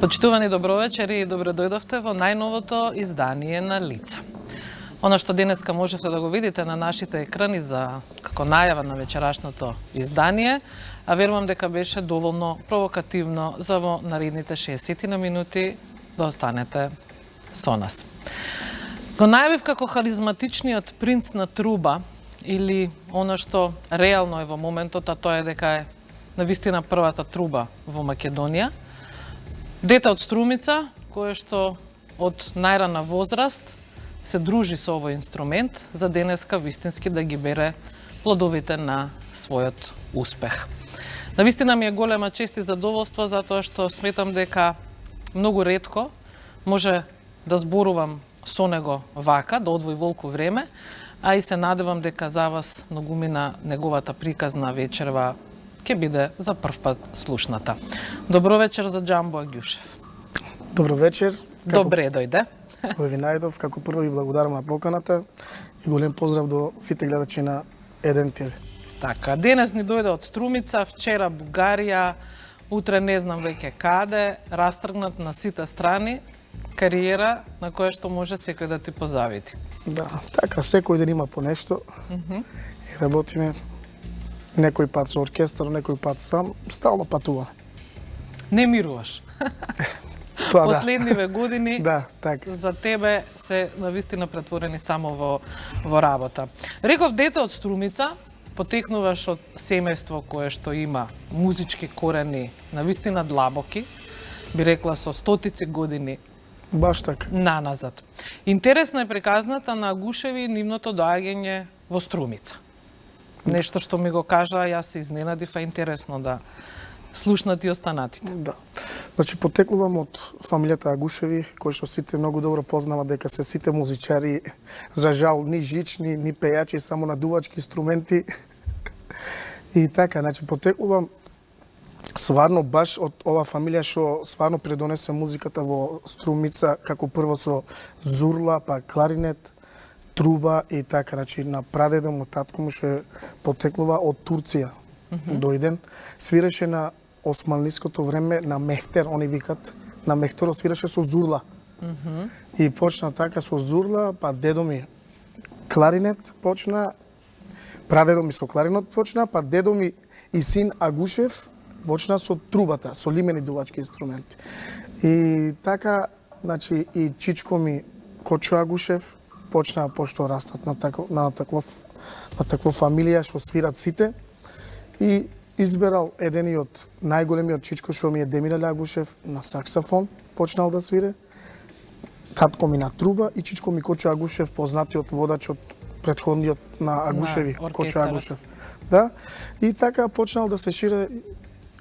Почитувани добровечери и добро дојдовте во најновото издание на Лица. Она што денеска можете да го видите на нашите екрани за како најава на вечерашното издание, а верувам дека беше доволно провокативно за во наредните 60 на минути да останете со нас. Го најавив како харизматичниот принц на труба или она што реално е во моментот, а тоа е дека е навистина првата труба во Македонија. Дете од Струмица, кое што од најрана возраст се дружи со овој инструмент, за денеска вистински да ги бере плодовите на својот успех. Навистина ми е голема чест и задоволство, затоа што сметам дека многу ретко може да зборувам со него вака, да одвои волку време, а и се надевам дека за вас многумина неговата приказна вечерва ќе биде за прв пат слушната. Добро вечер за Џамбо Агјушев. Добро вечер. Добре дојде. Кој ви најдов, како прво ви благодарам на поканата и голем поздрав до сите гледачи на Еден ТВ. Така, денес ни дојде од Струмица, вчера Бугарија, утре не знам веќе каде, растргнат на сите страни, кариера на која што може секој да ти позавиди. Да, така, секој ден има по нешто. И работиме некој пат со оркестар, некој пат сам, стално патуваме. Не мируваш. Тоа да. Последниве години Да, така. за тебе се навистина претворени само во работа. Реков, дете од Струмица, потекнуваш од семејство кое што има музички корени навистина длабоки, би рекла со стотици години Баш така. наназад. Интересна е приказната на Агушеви и нивното доаѓање во Струмица. Нешто што ми го кажа, јас се изненадив, а интересно да слушнат и останатите. Да. Значи, потекнувам од фамилијата Агушеви, кои што сите многу добро познават дека се сите музичари, за жал, ни жични, ни пејачи, само на дувачки инструменти. И така, значи, потекнувам сварно баш од ова фамилија што сварно предонесе музиката во Струмица, како прво со зурла, па кларинет, труба и така, значи на прадедо му, татко му што потекнува од Турција. Дојден, свиреше на османлиското време на мехтер, они викат, на мехтерот свиреше со зурла. И почна така со зурла, па дедо ми кларинет почна, прадедо ми со кларинет почна, па дедо ми и син Агушев почна со трубата, со лимени дувачки инструменти. И така, значи и чичко ми Кочо Агушев почна, пошто растат на таква фамилија што свират сите. И изберал едениот најголемиот чичко што ми е Демирел Агушев на саксофон, почнал да свире. Татко ми на труба и чичко ми Кочо Агушев, познатиот водач од претходниот на Агушеви, Кочо Агушев. Да, и така почнал да се шире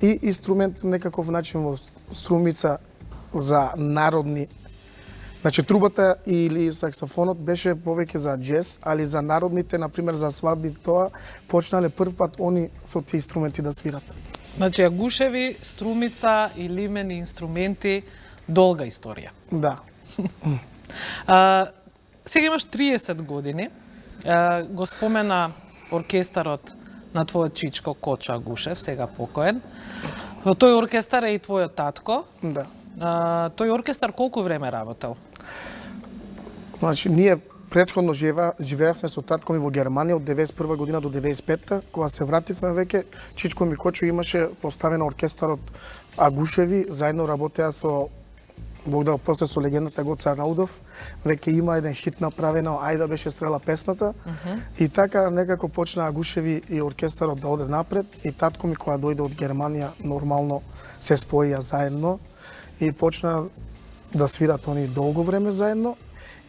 и инструмент некаков начин во Струмица за народни. Значи трубата или саксофонот беше повеќе за џез, али за народните, например за свадби, тоа почнале прв пат они со тие инструменти да свират. Значи Агушеви, Струмица и лимени инструменти, долга историја. Да. Сега имаш 30 години. Го спомена оркестарот на твојот чичко Кочо Агушев, сега покоен. Во тој оркестар е и твојот татко. Да. Тој оркестар колку време работел? Значи, ние претходно живеевме со татко ми во Германија од 91 година до 95-та, кога се вративме веќе, чичко ми Кочо имаше поставен оркестарот Агушеви, заедно работеа со Бог да после со легендата Гоце Арнаудов, веќе има еден хит направено, ајде беше стрела песната. И така некако почна Агушеви и оркестарот да оде напред и татко ми кога дојде од Германија нормално се споија заедно и почна да свират они долго време заедно.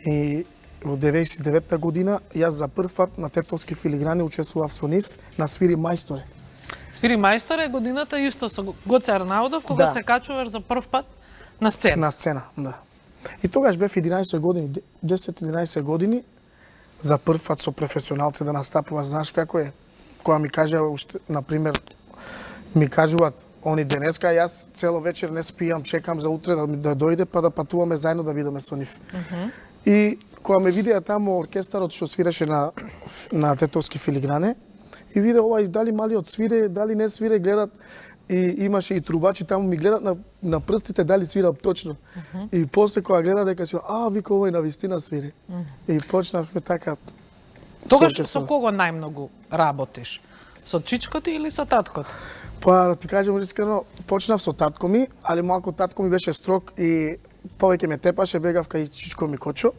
И во 99-та година јас за прв пат на Тетовски филиграни учествував со нив на Свири мајсторе. Свири мајсторе годината исто со Гоце Арнаудов, кога се качуваш за прв пат на сцена. На сцена, да. И тогаш бев 11 години, 10-11 години, за прв пат со професионалци да настапуваш, знаеш како е? Кога ми кажа, например, ми кажуваат, они денеска, јас цело вечер не спијам, чекам за утре да дојде, па да патуваме заедно да бидеме со нив. И кога ме видеа таму оркестарот што свиреше на Тетовски филигране, и виде овај дали малиот свире, дали не свире, гледат и имаше и трубачи таму ми гледат на прстите дали свирам точно. И после кога гледа дека си, вика овој навистина свири. И почнавме така. Тогаш со кого најмногу работиш? Со чичкото или со таткото? Па, да ти кажем искрено, почнав со татко ми, али малку татко ми беше строг и повеќе ме тепаше, бегав кај чичко ми Кочо.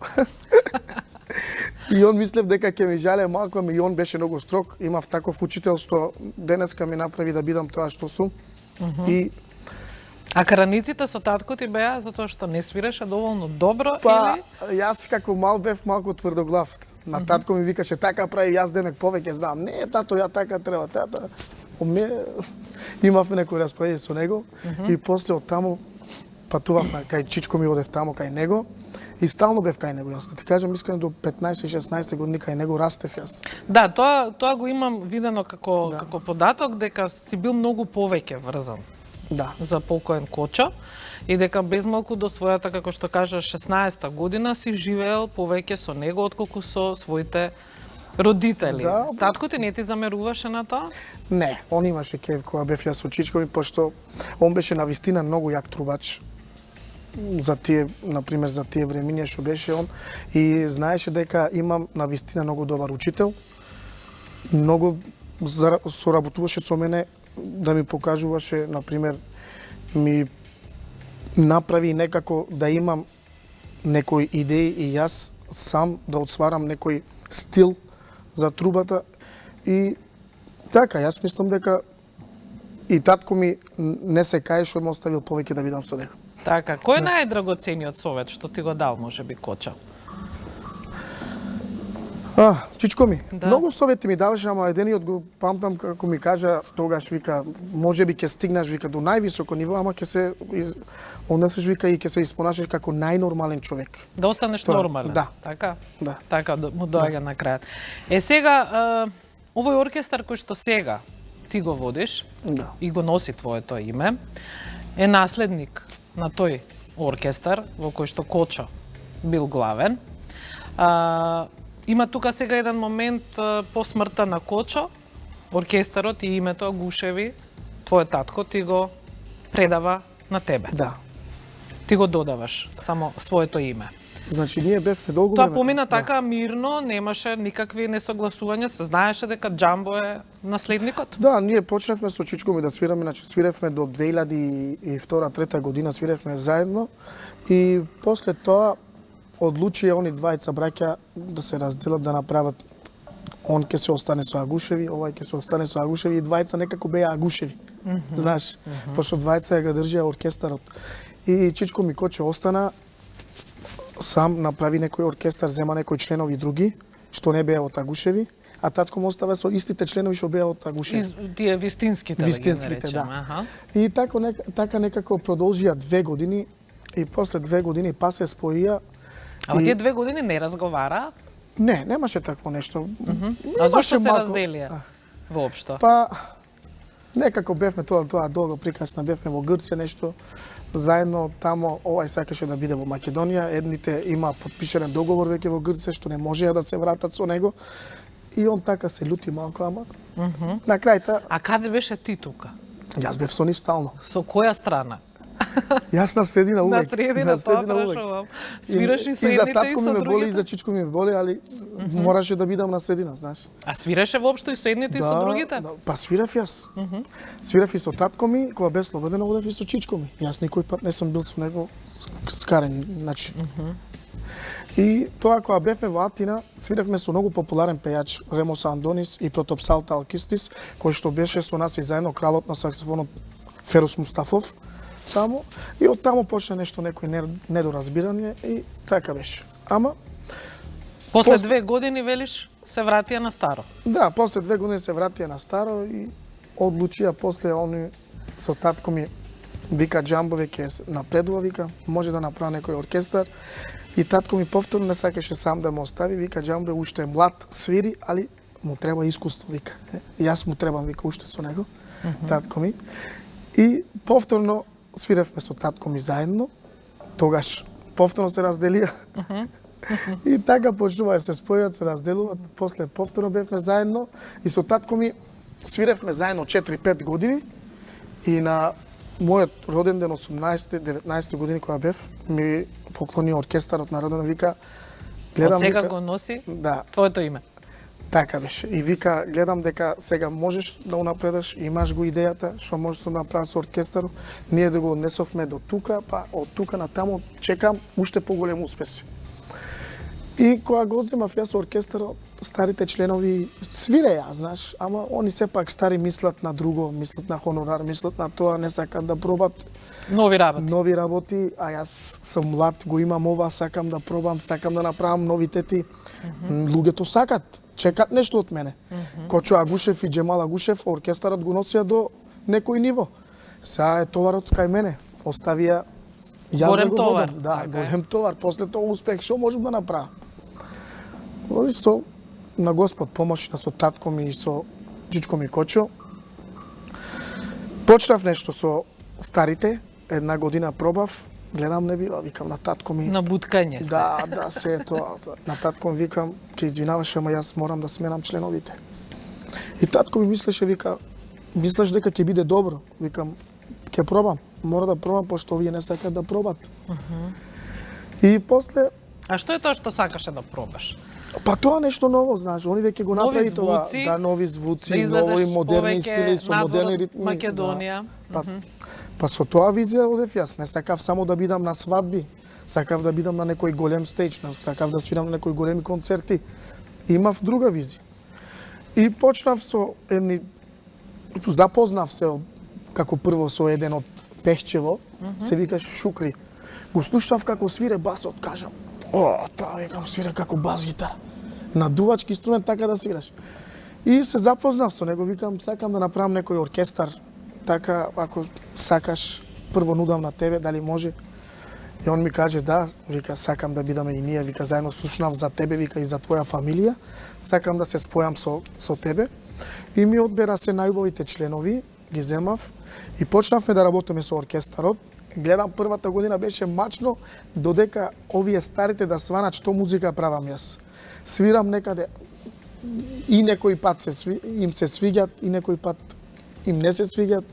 И он мислев дека ќе ми жале малку, ами и он беше многу строг. Имав таков учител што денеска ми направи да бидам тоа што сум. И А караниците со татко ти беа затоа што не свиреше доволно добро па, или? јас како мал бев малку тврдоглав. На татко ми викаше така прави, јас денек повеќе знам. Не, тато, ја така треба, тата. Имав некој расправи со него и после од таму патував кај чичко ми, одев таму кај него и стално бев кај него. Јас да ти кажам искрено до 15-16 години кај него растев јас. Да, тоа го имам видено како податок дека си бил многу повеќе врзан. Да. За покоен Кочо и дека безмалку до својата, како што кажа, 16-та година си живеел повеќе со него отколку со своите родители. Да. Татко ти не ти замеруваше на тоа? Не, он имаше кев кога бев јас со чичко ми, пошто он беше навистина многу јак трубач. За тие, например, за тие времиња што беше он и знаеше дека имам навистина многу добар учител. Многу соработуваше со мене да ми покажуваше, например, ми направи некако да имам некои идеи и јас сам да отсварам некој стил за трубата и така, јас мислам дека и татко ми не се кае што ме оставил повеќе да бидам со него. Така, кој е најдрагоцениот совет што ти го дал, можеби, Кочо? Чичко ми, Да. многу совети ми даваше, ама едениот го памтам како ми кажа, тогаш вика, можеби ќе стигнеш вика до највисоко ниво, ама ќе се однесеш вика и ќе се испонашиш како најнормален човек. Да останеш Тоа, нормален. да. Така? Да. Така му доаѓа на крајот. Сега, овој оркестар кој што сега ти го водиш Да. и го носи твоето име, е наследник на тој оркестар во кој што Кочо бил главен. Има тука сега еден момент по смртта на Кочо, оркестарот и името Агушеви, твојот татко ти го предава на тебе. Да. Ти го додаваш само своето име. Значи ние бевме долго Тоа време. помина така мирно, немаше никакви несогласувања, се знаеше дека Џамбо е наследникот? Да, ние почнавме со чичко ми да свираме, значи свиревме до 2002-2003 година свиревме заедно и после тоа одлучија они двајца браќа да се разделат, да направат, он ќе се остане со Агушеви, овај ќе се остане со Агушеви и двајца некако беа Агушеви. Знаеш, пошто двајца ја го држија оркестарот. И чичко ми Кочо остана сам, направи некој оркестар, зема некои членови други, што не беа од Агушеви, а татко му остава со истите членови што беа од Агушеви. Тие вистинските, Вистинските, да. да. Аха. И така некако продолжија 2 години и после 2 години па се споија. А во тие 2 години не разговара? Не, немаше такво нешто. А зошто се малку- разделија? Воопшто. Па некако бевме тоа долго прикасна, бевме во Грција нешто заедно тамо, овај сакаше да биде во Македонија, едните има потпишан договор веќе во Грција што не можеа да се вратат со него. И он така се лути малку, ама на крајта А каде беше ти тука? јас бев со нив стално. Со која страна? Јас на средина увек. На средина, тоа прашувам. Свираш и со и за едните и татко ми со ме боли, и за другите? чичко ми ме боли, али мораше да бидам на средина, знаеш. А свираше воопшто и со едните и со другите? Да, па свирав јас. Свирав и со татко ми, кога бев слободен, одев и со чичко ми. Јас никој пат не сум бил со него скарен, значи. И тоа кога бевме во Атина, свиревме со многу популарен пејач Ремос Андонис и Протопсалта Алкистис, кој што беше со нас и заедно кралот на саксофонот Ферус Мустафов таму. И од таму почна нешто некој недоразбирање и така беше. Ама После 2 години, велиш, се вратија на старо. да, после 2 години се вратија на старо и одлучија после они со татко ми вика Џамбо веќе напредува, вика, може да направи некој оркестар. И татко ми повторно не сакаше сам да ме остави, вика Џамбо уште е млад, свири, али му треба искуство, вика. Јас му требам, вика, уште со него, татко ми. И повторно свиревме со татко ми заедно, тогаш повторно се разделија. И така почнува да се спојат, се разделуваат, после повторно бевме заедно и со татко ми свиревме заедно 4-5 години И на мојот роден ден 18-19 години кога бев, ми поклони оркестарот на роден, вика Од сега го носи да, твоето име. така беше. И вика, гледам дека сега можеш да унапредаш, имаш го идејата, што можеш да направиш со оркестарот, ние да го однесовме до тука, па од тука на таму чекам уште поголем успеси. И кога го одземав јас со оркестарот, старите членови свиреја, знаеш, ама они сепак стари мислат на друго, мислат на хонорар, мислат на тоа, не сакат да пробат Нови работи. нови работи, а јас сум млад, го имам ова, сакам да пробам, сакам да направам новитети. Луѓето сакат, чекат нешто од мене. Кочо Агушев и Джемал Агушев, оркестарот го носија до некој ниво. Сега е товарот кај мене. Оставија јас Голем да го товар, водам. Да, така е. голем товар. После тоа успех, што можам да направам? Оди со на Господ помоши, со татко ми и со џичко ми Кочо. Почнав нешто со старите, една година пробав, гледам не бива, викам на татко ми. На буткање се. Да, се е тоа. На татко ми викам, ќе извинаваш, ама јас морам да сменам членовите. И татко ми мислеше, вика, мислеш дека ќе биде добро? Викам, ќе пробам. Мора да пробам, пошто овие не сакат да пробат. И после, А што е тоа што сакаше да пробаш? па тоа нешто ново, знаеш, они веќе го Нови направи тоа. звуци, Да, нови звуци, да излезеш нови модерни повеќе стили, со надвор модерни од ритми. Македонија. Да. Па со тоа визија одев јас. Не сакав само да бидам на свадби. Сакав да бидам на некој голем стејдж, сакав да свирам на некои големи концерти. Имав друга визија. И почнав со едни запознав се како прво со еден од Пехчево, се викаш Шукри. Го слушав како свире басот, кажам, о, тоа викам свире како бас гитара. На дувачки инструмент така да свираш. И се запознав со него, викам, сакам да направам некој оркестар, така, ако сакаш, прво нудам на тебе, дали може. И он ми каже, да, вика, сакам да бидаме и ние, вика, заедно слушнав за тебе, вика, и за твоја фамилија, сакам да се спојам со тебе. И ми одбера се најубавите членови, ги земав, и почнавме да работиме со оркестарот. Гледам, првата година беше мачно, додека овие старите да сванат што музика правам јас. Свирам некаде, и некој пат им се свиѓат, и некој пат им не се свиѓат.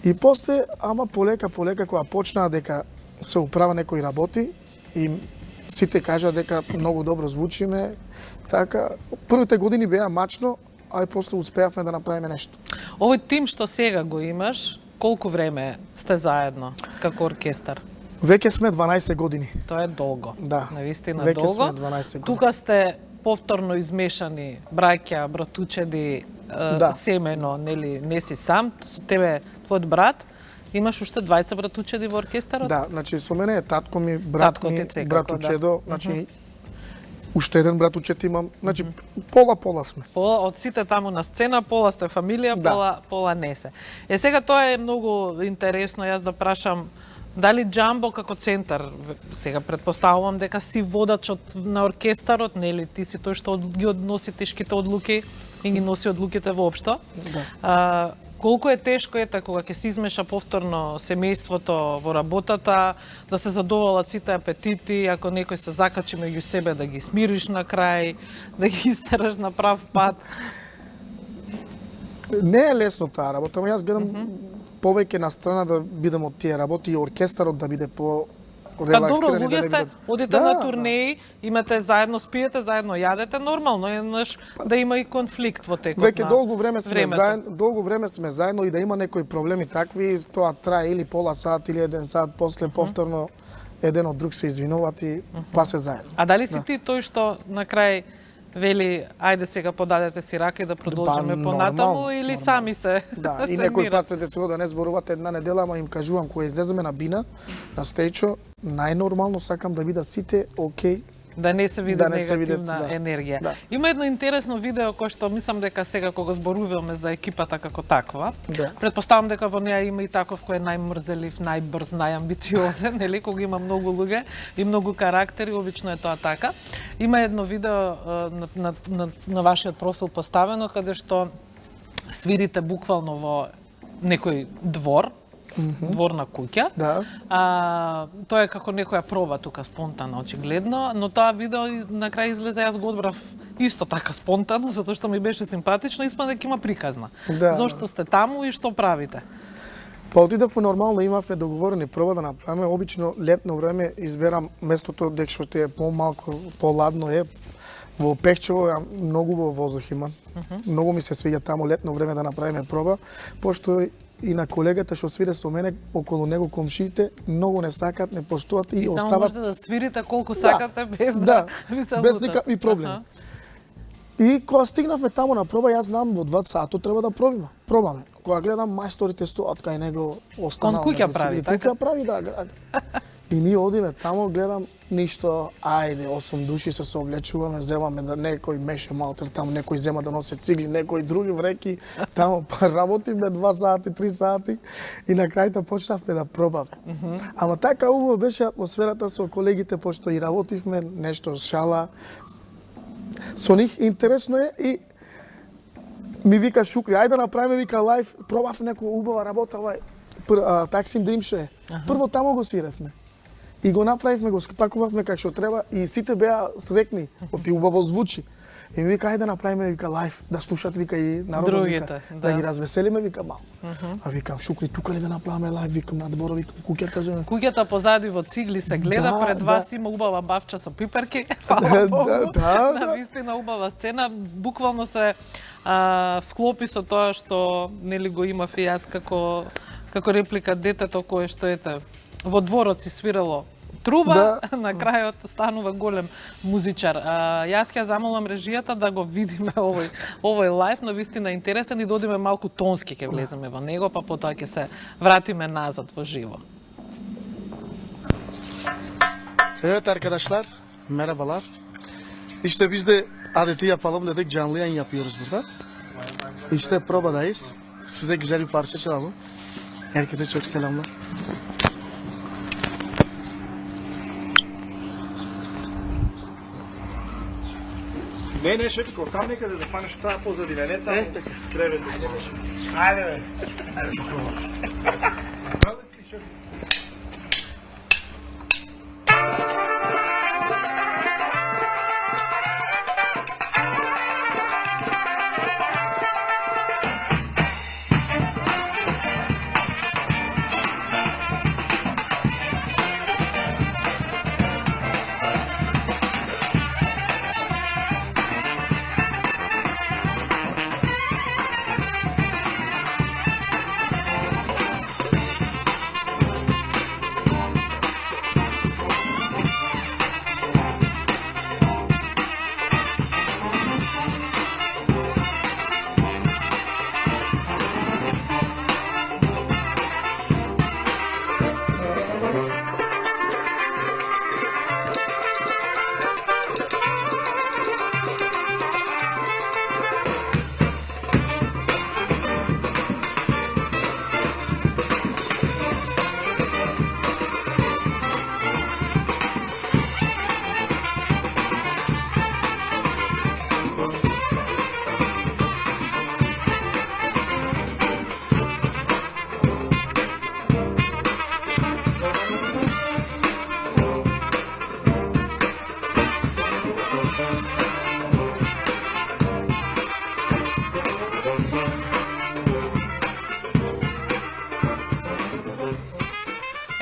И после, ама полека, кога почнаа дека се управа некои работи, и сите кажа дека многу добро звучиме, така, првите години беа мачно, а и после успеавме да направиме нешто. Овој тим што сега го имаш, колку време сте заедно како оркестар? Веќе сме 12 години. Тоа е долго. Да. Навистина Веќе долго. сме 12 години. Тука сте повторно измешани браќа, братучеди, Да. семено, нели, не си сам, со тебе твојот брат. Имаш уште двајца братучеди во оркестарот? Да, значи со мене е татко ми, брат Татко ти ми, трекако, братучедо, значи уште еден братучет имам, значи пола сме. Пола, од сите таму на сцена, пола сте фамилија, Да. пола не се. Сега тоа е многу интересно, јас да прашам, дали Джамбо како центар, сега предпоставувам дека си водачот на оркестарот, нели, ти си тој што ги односи тешките одлуки и ги носи одлуките воопшто. Да. Колку е тешко кога ќе се измеша повторно семејството во работата, да се задоволат сите апетити, ако некој се закачи меѓу себе да ги смириш на крај, да ги истераш на прав пат. Не е лесно таа работа, ама јас гледам повеќе на страна да бидам од тие работи и оркестарот да биде по Па добро, релаксиран и луѓе да не сте, биде... одите на турнеи, имате заедно спиете, заедно јадете, нормално е да има и конфликт во текот Веќе на долго време сме времето. заедно, и да има некои проблеми такви, тоа трае или пола сат или 1 сат, после повторно еден од друг се извинуваат и па се заедно. А дали си ти тој што на крај вели, ајде сега подадете си рака и да продолжиме понатаму, нормално, или нормално. сами се Да, и се некој мират? пат се десува да не зборувате една недела, ама им кажувам кога излеземе на бина, на стејчо, најнормално сакам да бидат сите окей. Да не се види Да не се негативна видат, да. енергија. Да. Има едно интересно видео кој што мислам дека сега кога зборуваме за екипата како таква, Да. предпоставам дека во неа има и таков кој е најмрзелив, најбрз, најамбициозен, нели, кога има многу луѓе и многу карактери, обично е тоа така. Има едно видео на вашиот профил поставено каде што свирите буквално во некој двор, дворна куќа. Да. Тоа е како некоја проба тука спонтано, очигледно, но тоа видео на крај излезе, јас го одбрав исто така спонтано, затоа што ми беше симпатично, испадна дека има приказна. Да. Зошто сте таму и што правите? Па отидовме нормално, имавме договорени проба да направиме. Обично летно време изберам местото дека што ти е помалку, поладно е. Во Пехчево многу во воздух има. Многу ми се свиѓа таму летно време да направиме проба, пошто и на колегата што свире со мене, околу него комшиите многу не сакат, не поштуват и остават. Таму можете да свирите колку сакате без да ви се без лутат. никакви проблеми. И кога стигнавме таму на проба, јас знам во 2 сато треба да пробаме. Кога гледам мајсторите стоат кај него, останал. Кон куќа прави, така? Куќа прави, да. И ние одиме таму, гледам ништо, ајде, 8 души се соблечуваме, земаме да некој меше малтер таму, некој зема да носи цигли, некој други вреки, таму па работиме 2 сати, 3 сати и на крајта почнавме да пробаме. Ама така убаво беше атмосферата со колегите, пошто и работивме нешто шала. Со нив интересно е и ми вика Шукри, ајде да направиме, вика лайф, пробав некоја убава работа, Таксим Дрим е. Прво таму го свиревме. И го направивме, го спакувавме како што треба и сите беа срекни, оти убаво звучи. И ми вика, ајде да направиме, вика, лайф, да слушат, вика, и народот, вика, да ги развеселиме, вика, мал. А викам, Шукри, тука ли да направиме лайф, викам, на дворо, викам, куќата жене. Куќата позади во цигли се гледа, пред вас има убава бавча со пиперки, фала Богу, на вистина убава сцена, буквално се вклопи со тоа што нели го имав и јас како реплика детето кое што ете во дворот си свирело труба, на крајот станува голем музичар. Јас ќе замолам режијата да го видиме овој лайф, но вистина интересен и да одиме малку тонски ќе влеземе во него, па потоа ќе се вратиме назад во живо. Evet arkadaşlar, merhabalar. İşte biz de adeti yapalım dedik, canlı yayın yapıyoruz burada. İşte probadayız. Size güzel bir parça çalalım. Herkese çok selamlar. Не, ще тук, там некъде да хванеш тази позадина, не там. Така. Кревето. Хайде, бе. Хайде, ще пробвам.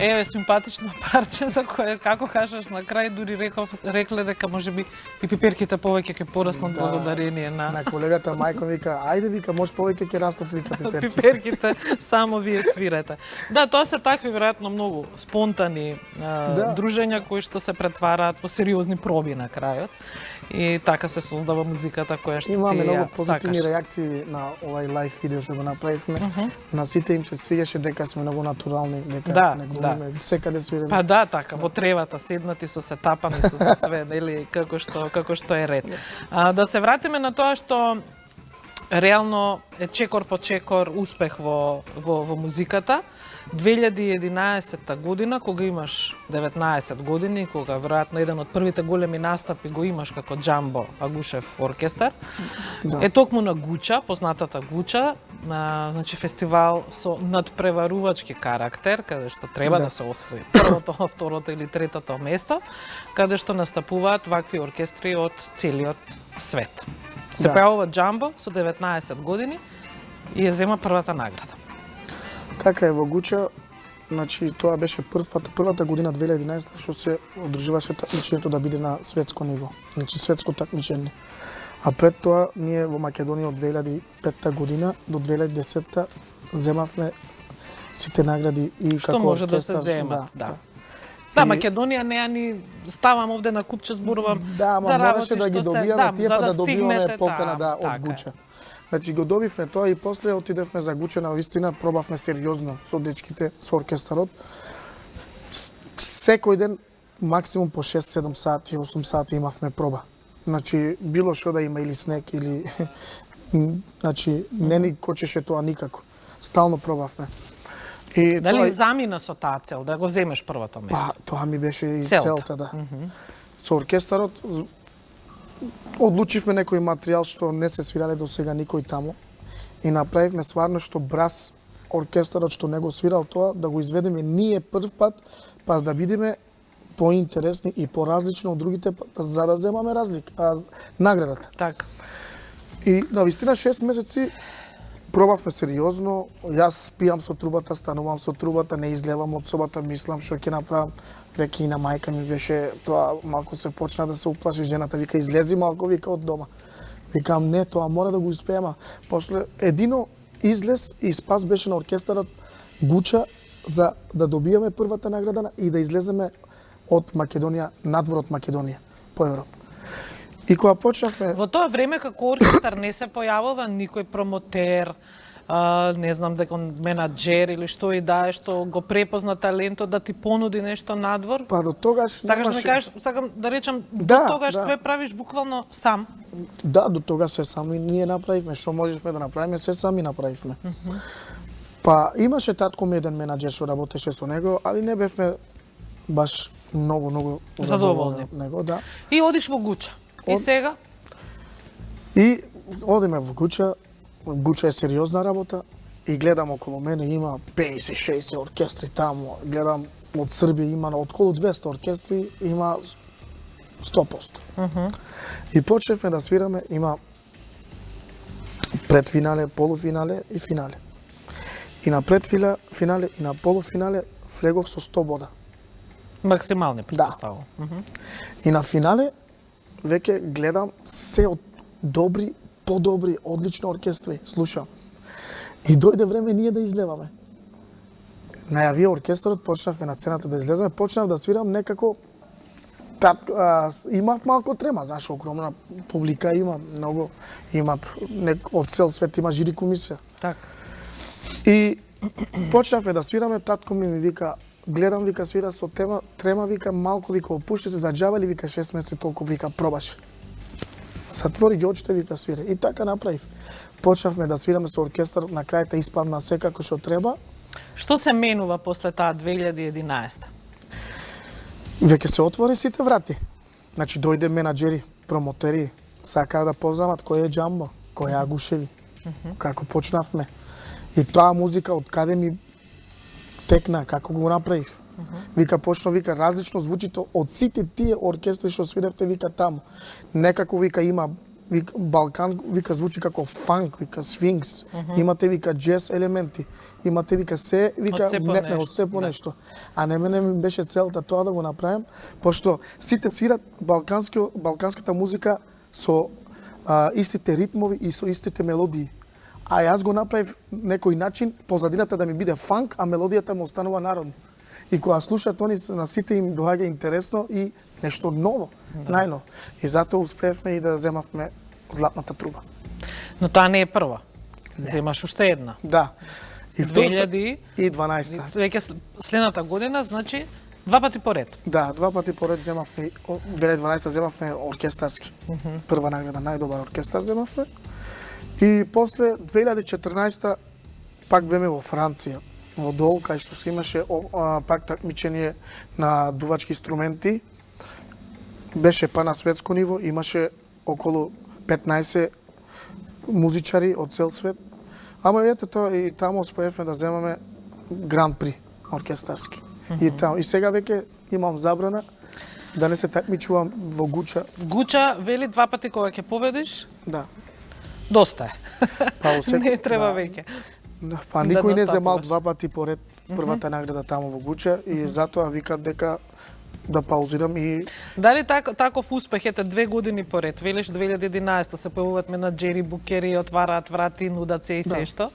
Еве симпатично парче за кое, како кажеш на крај, дури рекле дека можеби и пиперките повеќе ќе пораснат благодарение на колегата Мајко вика, ајде вика, може повеќе ќе растат вика пиперки. Пиперките само вие свирете. Да, тоа се такви веројатно многу спонтани дружења кои што се претвараат во сериозни проби на крајот. И така се создава музиката која што ти ја сакаш. Имаме многу позитивни реакции на овај лайв видео што го направивме. На сите им се свиѓаше дека сме многу натурални, дека не глумиме, секаде свиреме. Па да, така, во тревата седнати со се тапани со се све, нели, како што е ред. Да се вратиме на тоа што реално е чекор по чекор успех во музиката. 2011 година, кога имаш 19 години, кога веројатно еден од првите големи настапи го имаш како Джамбо Агушев оркестар, е токму на Гуча, познатата Гуча, значи фестивал со надпреварувачки карактер, каде што треба да се освои првото, второто или третото место, каде што настапуваат вакви оркестри од целиот свет. Се појавува Джамбо со 19 години и ја зема првата награда. Така е во Гуча, значи тоа беше првата година 2011 што се одржуваше такмичењето да биде на светско ниво, значи светско такмичење. А пред тоа ние во Македонија од 2005 година до 2010 земавме сите награди и Што како може да се оркестар, земат, да. И- Македонија не ја ни ставам овде на купче зборувам Да, ама за мораше работи да ги што добиваме тие за па да добиваме стигнете покана таму, да од така е. Гуча. Значи го добивме тоа и после отидевме за Гуча, на вистина пробавме сериозно со дечките, со оркестарот. Секој ден максимум по 6-7 сати, 8 сати имавме проба. Значи било што да има или снег или значи не ни кочеше тоа никако. Стално пробавме. И Дали замина со таа цел да го земеш првото место? па тоа ми беше и Целта. целта, да. Со оркестарот одлучивме некој материјал што не се свирале до сега никој таму и направивме стварно што брас оркестарот што не го свирал тоа да го изведеме ние прв пат, па да бидеме поинтересни и поразлични од другите за да земаме наградата. Така. И на вистина 6 месеци пробавме сериозно, јас пијам со трубата, станувам со трубата, не излевам од собата, мислам што ќе направам. Веќе и на мајка ми беше тоа, малку се почна да се уплаши жената, вика излези малку, вика од дома. Викам не, тоа мора да го успееме. После едино излез и спас беше на оркестарот Гуча за да добиеме првата награда и да излеземе од Македонија, надвор од Македонија, по Европа. И кога почнавме... Во тоа време како оркестар не се појавува никој промотер, не знам дека менаџер или што и да е што го препозна талентот да ти понуди нешто надвор. Па до тогаш Сакаш да ми кажеш, сакам да речам, Да, до тогаш да. све правиш буквално сам. Да, до тога се сами ние направивме, што можевме да направиме, се сами направивме. Па имаше татко ми еден менаџер што работеше со него, али не бевме баш многу Задоволни. од него, да. И одиш во Гуча. И сега? И одиме во Гуча, Гуча е сериозна работа и гледам околу мене има 50-60 оркестри таму, гледам од Србија има околу 200 оркестри, има 100%. И почневме да свираме, има предфинале, полуфинале и финале. И на предфинале и на полуфинале влегов со 100 бода. Максимални претпоставувам. И на финале веќе гледам се од добри, подобри, одлични оркестри, слушам. И дојде време ние да излеваме. Најавија оркестарот, почнавме на цената да излеземе, почнав да свирам некако имав малку трема, знаеш, огромна публика има, многу има од цел свет има жири комисија. Така. И почнавме да свираме, татко ми вика, гледам, вика, свира со трема, вика, малку, вика, опушти се, за џаба ли, вика, 6 месеци толку, вика, пробаш. Затвори ги очите, вика, свири. И така направив. Почнавме да свираме со оркестар, на крајта испадна секако што треба. Што се менува после таа 2011? Веќе се отвори сите врати. Значи, дојде менаџери, промотери, сакаа да познават кој е Џамбо, кој е Агушеви, како почнавме. И таа музика од каде ми текна, како го направив. Вика, почна, вика, различно звучито од сите тие оркестри што свиревте, вика, таму. Некако, вика, има вика, Балкан, вика, звучи како фанк, вика, свингс. Имате, вика, джез елементи. Имате, вика, се, вика, Од се по внетне, нешто, од се по да. нешто. А не мене ми беше целта тоа да го направам, пошто сите свират балканската музика со истите ритмови и со истите мелодии. А јас го направив некој начин, позадината да ми биде фанк, а мелодијата му останува народна. И кога слушаат они, на сите им доаѓа интересно и нешто ново, најново. И затоа успеевме и да земавме Златната труба. Но таа не е прва. Земаш уште една. Да. И 2012. 2012. Веќе следната година, значи, два пати поред. Да, два пати поред земавме, 2012 земавме оркестарски. Прва награда, најдобар оркестар земавме. И после 2014 пак беме во Франција, во Дол, кај што се имаше пак такмичење на дувачки инструменти. Беше па на светско ниво, имаше околу 15 музичари од цел свет. Ама ете тоа и таму успеевме да земаме Гран При оркестарски. И сега веќе имам забрана да не се такмичувам во Гуча. Гуча вели два пати кога ќе победиш, Да. доста е. Па, Не треба да. веќе. Па Да никој не земал настапуваш. два пати поред првата награда таму во Гуче и затоа викам дека да паузирам и Дали таков успех, ете 2 години поред, велиш 2011 се појавуваат менаџери, букери, отвараат врати, нудат се и се што.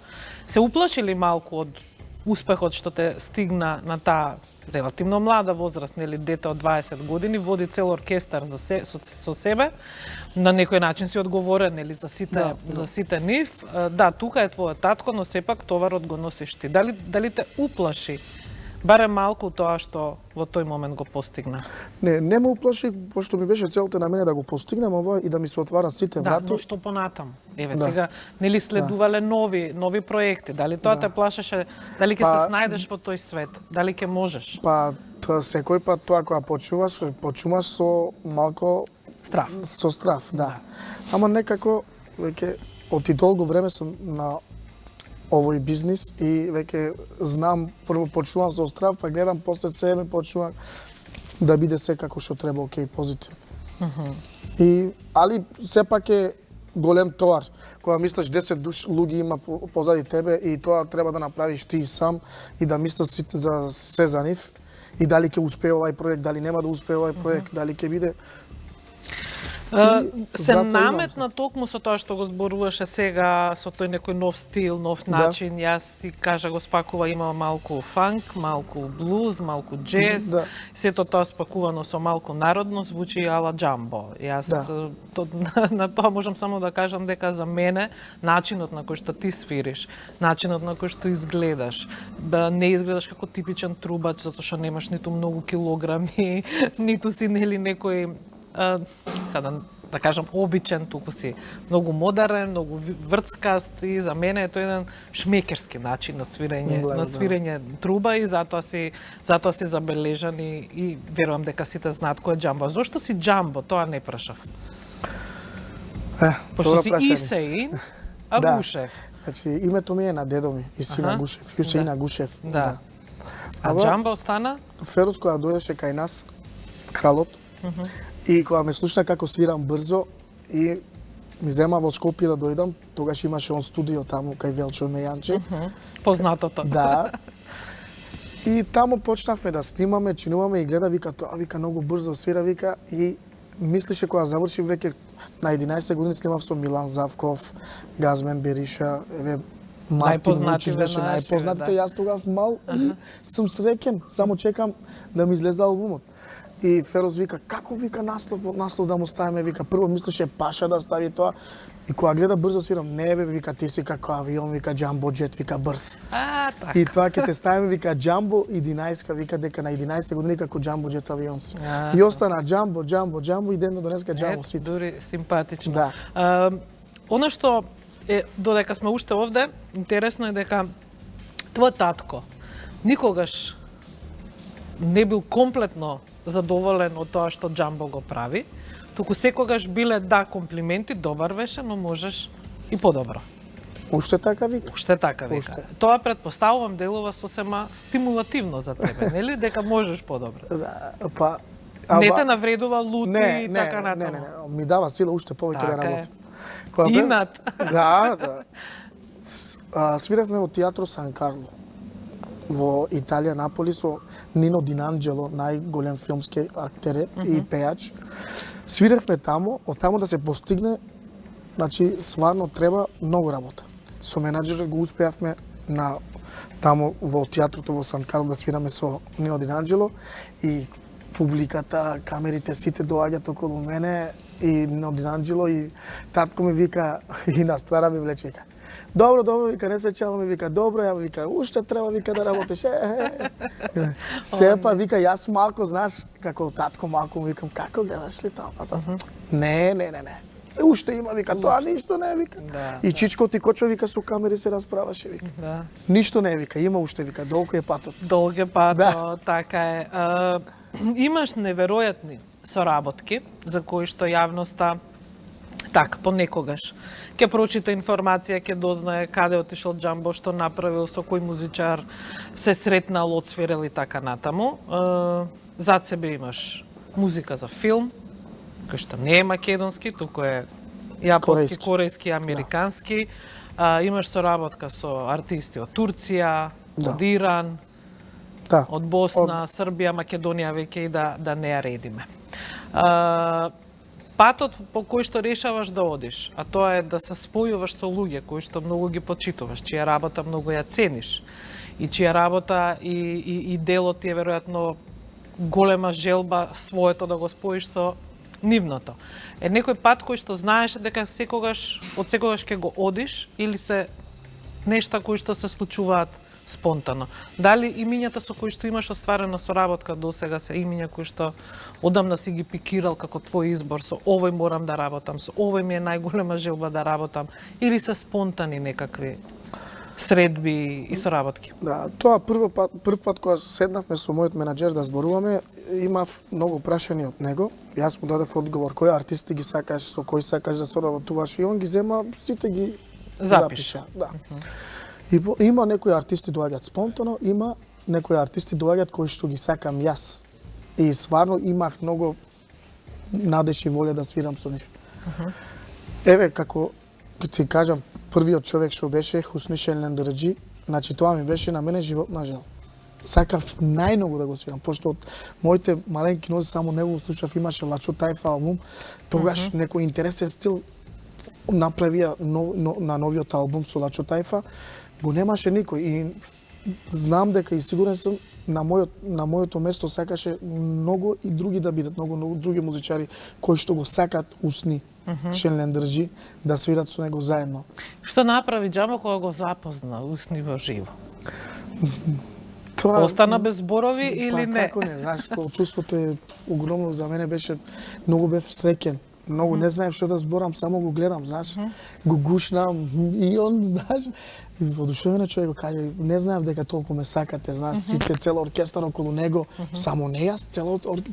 Се уплашили малку од успехот што те стигна на таа релативно млада возраст, нели дете од 20 години, води цел оркестар со себе, на некој начин си одговорен нели за сите нив. Да, тука е твојот татко, но сепак товарот го носиш ти. Дали те уплаши барем малку тоа што во тој момент го постигна? не ме уплаши, пошто ми беше целта на мене да го постигнам ова и да ми се отварат сите Да, врати. но што понатаму? Еве Да. сега нели следувале нови проекти, дали тоа те плашеше, дали ќе се снајдеш во тој свет, дали ќе можеш? Па тоа секој пат тоа кога почнуваш со малко Страв. со страв, да. Ама некако веќе од и долго време сум на овој бизнис и веќе знам, прво почнувам со страв, па гледам после себе почнувам да биде се како што треба, окей, позитивно. И али сепак е голем товар. Кога мислиш 10 луѓе има позади тебе и тоа треба да направиш ти сам и да мислиш за се за нив и дали ќе успее овај проект, дали нема да успее овај проект, дали ќе биде Се затоа наметна токму со тоа што го зборуваше сега, со тој некој нов стил, нов начин. Јас ти кажа го спакува, има малку фанк, малку блуз, малку джез. Да. Сето тоа спакувано со малку народно звучи ала джамбо. Јас на тоа можам само да кажам дека за мене начинот на кој што ти свириш, начинот на кој што изгледаш, не изгледаш како типичен трубач затоа што немаш ниту многу килограми, ниту си нели некој сега да кажам обичен, туку си многу модерен, многу врцкаст и за мене е тоа еден шмекерски начин на свирење труба и затоа си забележан и верувам дека сите знаат кој е джамбо. Зошто си джамбо? Тоа не прашав. Пошто си Исеин Агушев. Значи името ми е на дедо ми, Исин Агушев, Јусеин Агушев. Да. А джамбо стана? Ферус кога дојдеше кај нас, кралот, и кога ме слушна како свирам брзо и ми зема во Скопје да дојдам, тогаш имаше он студио таму кај Велчо Мејанче. Познатото. Да. И таму почнавме да снимаме, чинуваме и гледа, вика, тоа вика многу брзо свира, вика, и мислеше кога завршив веќе на 11 години снимав со Милан Завков, Газмен Бериша, еве Мартин Вучич беше најпознатите, јас тогав мал и сум среќен, само чекам да ми излезе албумот. И Ферос вика, како вика наслов да му ставиме, вика, прво мислеше Паша да стави тоа. И кога гледа брзо свирам, не бе, вика, ти си како авион, вика, Джамбо Джет, вика, брз. Така. И тоа ќе те ставиме, вика, Джамбо 11, вика, дека на 11 години како Джамбо Джет авион си. И остана Джамбо и ден до денеска Джамбо сите. Дури симпатично. Да. Оно што е, додека сме уште овде, интересно е дека твој татко никогаш не бил комплетно задоволен од тоа што Джамбо го прави, туку секогаш биле комплименти, добар беше, но можеш и подобро. Уште така вика. Уште така вика. Уште. Тоа предпоставувам делува сосема стимулативно за тебе, нели? Дека можеш подобро. Да, па Не те навредува лути и така натаму. Не, ми дава сила уште повеќе да Така е. работам. Инат. Да. Свиравме во театро Сан Карло во Италија, Наполи, со Нино Динанджело, најголем филмски актер и пејач. Свиравме таму, од таму да се постигне, значи, сварно треба многу работа. Со менаџерот го успеавме на таму во театрото во Сан Карло да свираме со Нино Динанджело и публиката, камерите, сите доаѓаат околу мене и Нино Динанджело и татко ми вика и на страна ми влече, вика, Добро, вика, не се чаваме, вика, добро, ја вика, уште треба, вика, да работиш. Сепа, вика, јас малко, знаеш, како татко малко му викам, како гледаш ли тоа? Не. Уште има, вика, тоа ништо не, вика. И Чичко ти кочо, вика, со камери се расправаше, вика. Да. Ништо не, вика, има уште, вика, долго е патот. Долг е патот, така е. Имаш неверојатни соработки за кои што јавноста така, понекогаш ќе прочита информација, ќе дознае каде отишол Джамбо, што направил, со кој музичар се сретнал, одсвирел и така натаму. Зад себе имаш музика за филм, кој што не е македонски, туку е јапонски, корејски, американски. Имаш соработка со артисти од Турција, Да. од Иран, Да. од Босна, Србија, Македонија, веќе и да не ја редиме. Патот по кој што решаваш да одиш, а тоа е да се спојуваш со луѓе кои што многу ги почитуваш, чија работа многу ја цениш и чија работа и делот ти е веројатно голема желба своето да го споиш со нивното. Е некој пат кој што знаеш дека од секогаш ќе го одиш или се нешта кои што се случуваат спонтано. Дали имињата со кои што имаш остварена соработка досега се имиња кои што одамна си ги пикирал како твој избор, со овој морам да работам, со овој ми е најголема желба да работам, или се спонтани некакви средби и соработки? Да, тоа прв пат кога седнавме со мојот менаџер да зборуваме, имав многу прашања од него. Јас му дадов одговор кои артисти ги сакаш, со кои сакаш да соработуваш, и он ги зема, сите ги запиша. Да. И има некои артисти доаѓаат спонтано, има некои артисти доаѓаат кои што ги сакам јас. И стварно имах многу надеж и волја да свирам со нив. Еве, како ти кажам, првиот човек што беше Хусни Шенлендерџи, значи тоа ми беше на мене животна жел. Сакав најмногу да го свирам, пошто од моите маленки нози само него слушав, имаше Лачо Тајфа албум, тогаш некој интересен стил направија на новиот албум со Лачо Тајфа, го немаше никој и знам дека и сигурен сум на моето место сакаше многу и други да бидат, многу други музичари кои што го сакат Усни Шенлендерџи да свират со него заедно. Што направи Џамбо кога го запозна Усни во живо? Тоа Остана без зборови или не? Како не, знаеш, чувството е огромно, за мене беше, многу бев среќен. Многу не знаев што да зборам, само го гледам, знаеш, го гушнам и он, знаеш, и воодушевено човек го каже, не знаев дека толку ме сакате, знаеш, сите цел оркестар околу него, само не јас,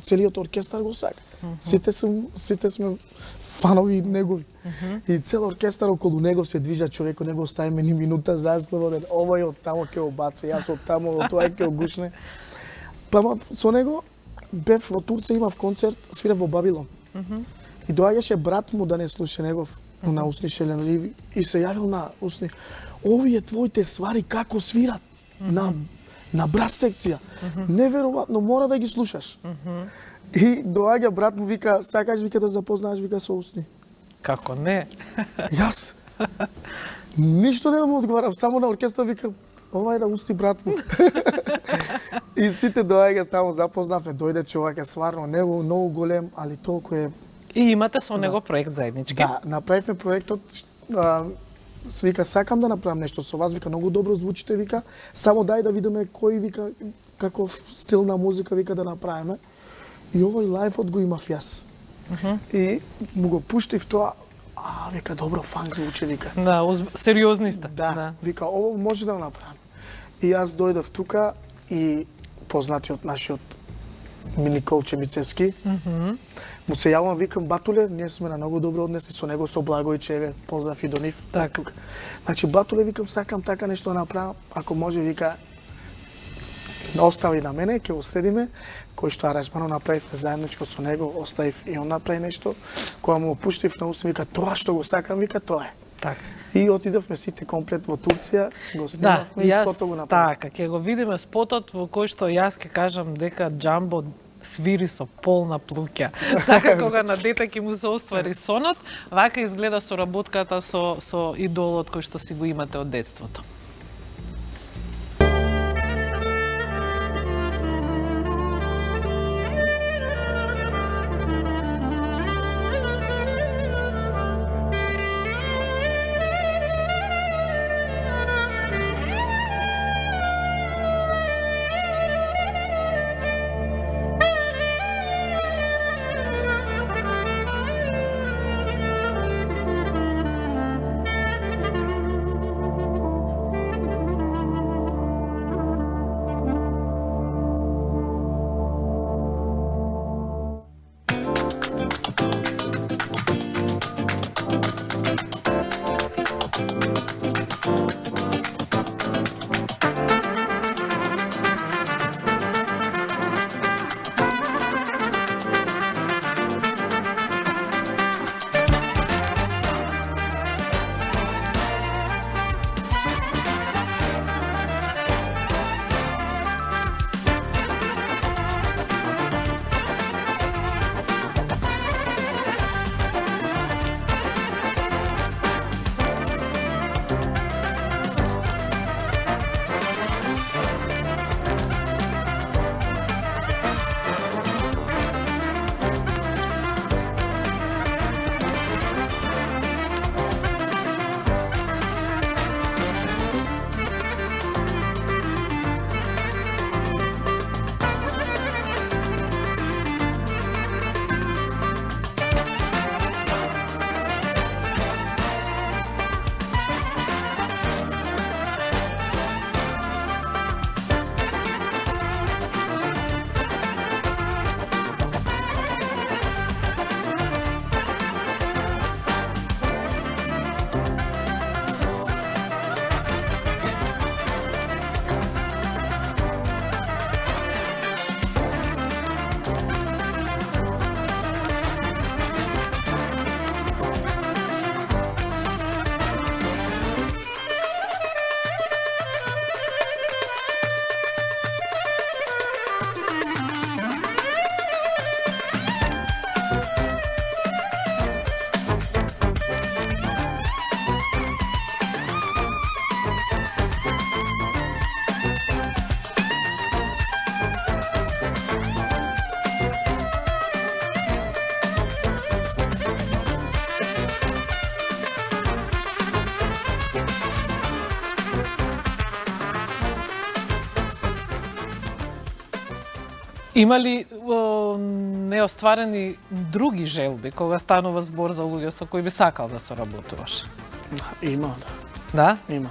целиот оркестар го сака. Сите сме фанови негови. И цел оркестар околу него се движа, човекот не го оставиме ни минута заслова, овој од тамо ќе го баца, јас од тамо, тоа ќе го гушне. Па со него бев во Турција, имав концерт, свирав во Бабилон. И доаѓаше брат му да не слуша негов на Усни Шенлендерџи и се јавил на Усни. Овие твоите свари како свират на брас секција. Неверојатно, мора да ги слушаш. И доаѓа брат му, вика, сакаш вика да запознаеш вика со Усни. Како не? Јас ништо не му одговарам, само на оркестар викам, ова е на Усни брат му. И сите доаѓаат таму, запознавме, дојде човек е сварно него многу голем, али толку е. И имате со него проект заеднички? Да, направивме проектот, вика, сакам да направам нешто со вас, вика, многу добро звучите, вика, само дај да видиме кој, вика, каков стил на музика, вика, да направиме. И овој лајфот го имав јас. И му го пуштив тоа, вика, добро, фанк звучи, вика. Да, сериозни сте. Да, вика, ово може да го направам. И јас дојдов тука и познатиот нашиот Никол Чемицевски, му се јавам, викам, Батуле, ние сме на многу добро однеси со него, со Благојче, еве, поздрав и до нив. Така. Значи, Батуле, викам, сакам така нешто да направам, ако може, вика, остави на мене, ќе го следиме, кој што аранжмано направивме заедничко со него, оставив и он направи нешто, кога му опуштив на Усни, вика, тоа што го сакам, вика, тоа е. Така. И отидовме сите комплет во Турција, го снимавме и спотот го направивме. Така, ќе го видиме спотот во кој што јас ќе кажам дека Џамбо свири со полна плуќа. Така кога на дете ќе му се оствари сонот, вака изгледа соработката со идолот кој што си го имате од детството. Има ли неостварени други желби кога станува збор за луѓе со кои би сакал да соработуваш? Има, Да? има.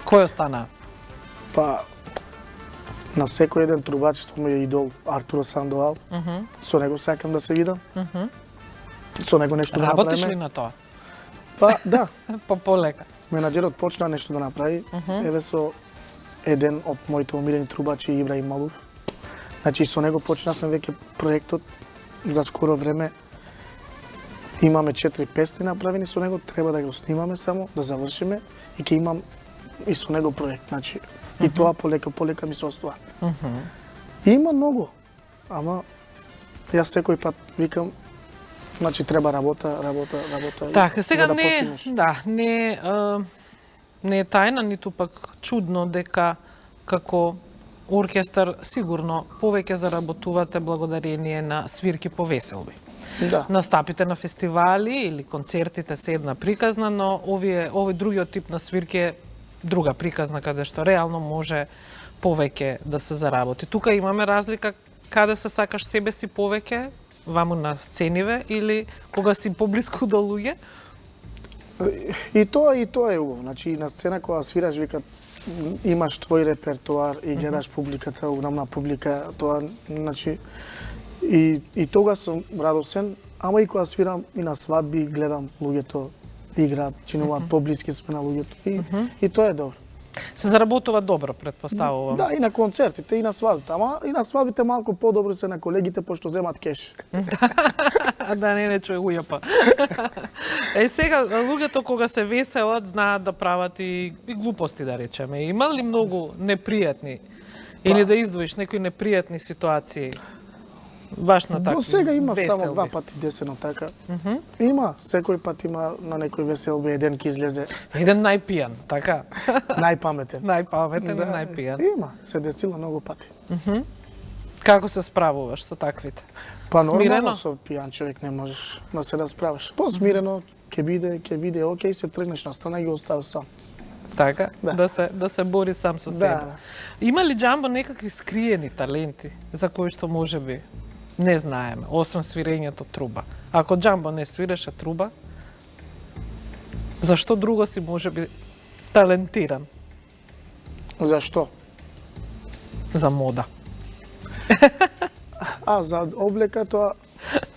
Кој остана? Па, на секој еден трубач што ми е идол, Артуро Сандоал. Со него сакам да се видам. Со него нешто да Работиш ли направиме. на тоа? Па, да. Полека. Менаџерот почна нешто да направи. Еве со еден од моите омилени трубачи, Ибраим Малуф. Значи, со него почнавме веќе проектот за скоро време. Имаме 4 песни направени со него, треба да го снимаме само, да завршиме и ќе имам и со него проект. Значи, и тоа полека ми се оствара. Има многу, ама јас секој пат викам, значи треба работа. Така, сега да не, постигнеш. не е тајна, ниту пак чудно дека како оркестар сигурно повеќе заработувате благодарение на свирки по веселби. Да. Настапите на фестивали или концертите се една приказна, но овој другиот тип на свирки е друга приказна каде што реално може повеќе да се заработи. Тука имаме разлика каде се сакаш себе си повеќе, ваму на сцениве или кога си поблиску до луѓе? И тоа е убаво. Значи, на сцена кога свираш, викат, имаш твој репертоар и гледаш публиката, огромна публика, тоа, значи, и тога сум радосен, ама и кога свирам и на свадби, гледам луѓето играат, чинуваат поблиски сме на луѓето и тоа е добро. Се заработува добро, предпоставувам. Да, и на концертите, и на свадбите, ама и на свадбите малку подобро се на колегите, пошто земат кеш. Да не чуе ујапа. Сега, луѓето кога се веселат, знаат да прават и глупости, да речеме. Има ли многу непријатни? Или да издвоиш некои непријатни ситуации? Баш на такви До сега има веселби. само 2 пати десено така. Има, секој пат има на некој веселби, еден ки излезе Еден најпијан, така? најпаметен. Најпаметен и најпијан. Има, се десило многу пати. Како се справуваш со таквите? Па Смирено? нормално со пијан човек не можеш да се расправиш. Посмирено, ќе биде, окей, се тргнеш на страна и го оставиш сам. Така? Да. Да се бори сам со себе. Да. Има ли Џамбо некакви скриени таленти за кои што можеби не знаеме, освен свирењето труба? Ако Џамбо не свиреше труба, зашто друго си можеби талентиран? Зашто? За мода. За облека тоа,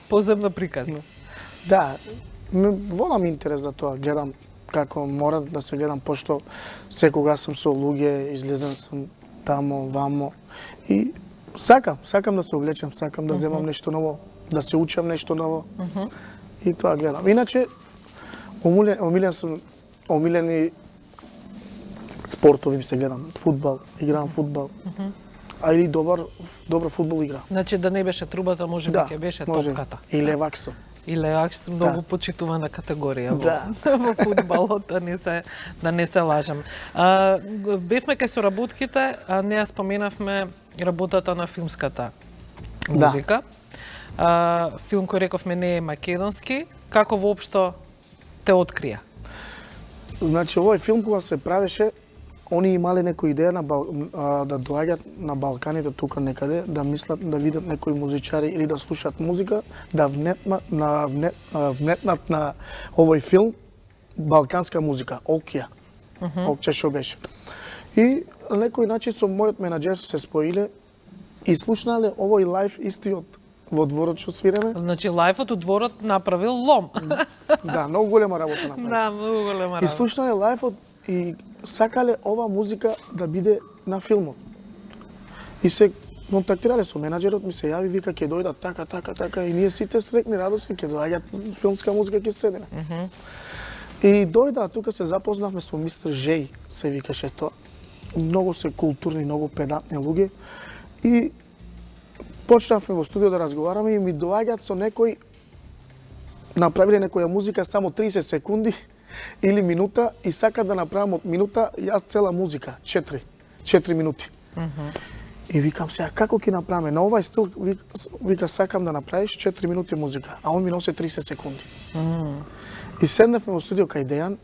Поземна приказна. да, волам интерес за тоа, гледам како мора да се гледам, пошто секогаш сум со луѓе, излезен сум тамо, вамо и сакам да се облечам, сакам да земам нешто ново, да се учам нешто ново. И тоа гледам. Иначе омилени спортови ми се гледам, фудбал, играм фудбал. А или добро фудбал игра. Значи да не беше трубата, можеби ќе беше може. топката. И леваксо. Или акс многу Да. почитувана категорија Да. во фудбалот, да не се лажам. Бевме кај соработките, а не ја споменавме работата на филмската музика. Филм кој рековме не е македонски. Како воопшто те открија? Значи, овој филм кога се правеше, они имале некоја идеја да доаѓаат на Балканите тука некаде, да мислат, да видат некои музичари или да слушаат музика, да внетнат на овој филм балканска музика, Окија. Окче шо беше. И на некој начин со мојот менаџер се споиле и слушнале овој лајф истиот во дворот што свиреме. Значи лајфот у дворот направил лом. Да, многу голема работа направи. Да, многу голема И работа. слушнале лајфот и сакале ова музика да биде на филмот. И се контактирале со менаџерот, ми се јави, вика ќе дојдат така и ние сите среќни, радосни, ќе доаѓаат филмска музика ќе средиме. И дојда, тука се запознавме со мистер Жеј, се викаше тоа. Многу се културни, многу педантни луѓе и почнавме во студио да разговараме и ми доаѓаат со некој направиле некоја музика само 30 секунди или минута и сакат да направам од минута јас цела музика, 4 минути. И викам сега, како ќе направиме? На овај стил, вика, сакам да направиш 4 минути музика, а он ми носи 30 секунди. И седнавме во студио кај Дејан,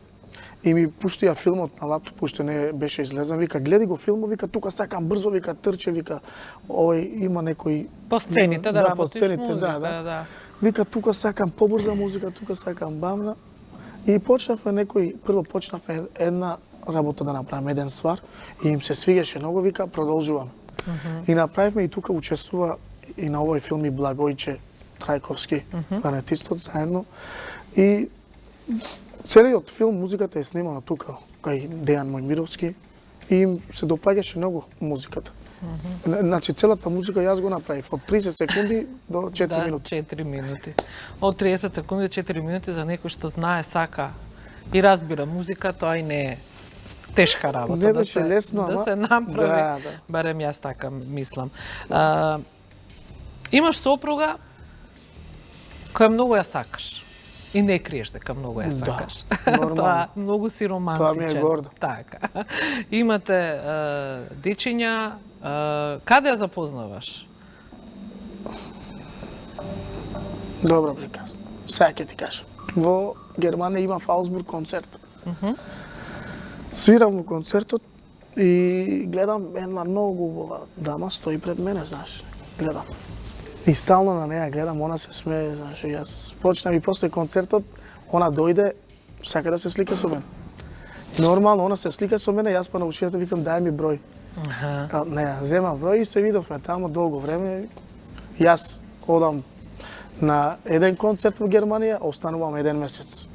И ми пуштија филмот на лаптоп, уште не беше излезен, вика, гледи го филмот, вика, тука сакам брзо, вика, трче, вика, има некој... По сцените да работиш по сцените, музика, да. Вика, тука сакам побрза музика, тука сакам бавна. И почнавме прво почнавме една работа да направиме, еден свар, и им се свигаше многу, вика, продолжуваме. И направивме и тука учествува и на овој филм и Благојче Трајковски, кларнетистот заедно. И целиот филм, музиката е снимана тука, кај Дејан Мојмировски, и им се допаѓаше многу музиката. Значи, целата музика јас го направив, од 30 секунди до 4 минути. 4 минути. Од 30 секунди до 4 минути за некој што знае, сака и разбира музика, тоа и не е тешка работа. Не беше лесно, да ама... се направи, Да. барем јас така мислам. Имаш сопруга која многу ја сакаш. И не криеш дека многу ја сакаш. нормално. Тоа многу си романтичен. Тоа ми е гордо. Така. Имате дечиња, каде ја запознаваш? Добро приказ. Сега ќе ти кажам. Во Германија има Фаусбург концерт. Свирам во концертот и гледам една многу убава дама стои пред мене, знаеш. Гледам. И стално на неја гледам, она се смее, знаеш, и јас почнам и после концертот, она дојде, сака да се слика со мене. Нормално, она се слика со мене, јас па на ушијата викам, дај ми број. Не, зема број и се видовме тамо долго време. Јас одам на еден концерт во Германија, останувам еден месец.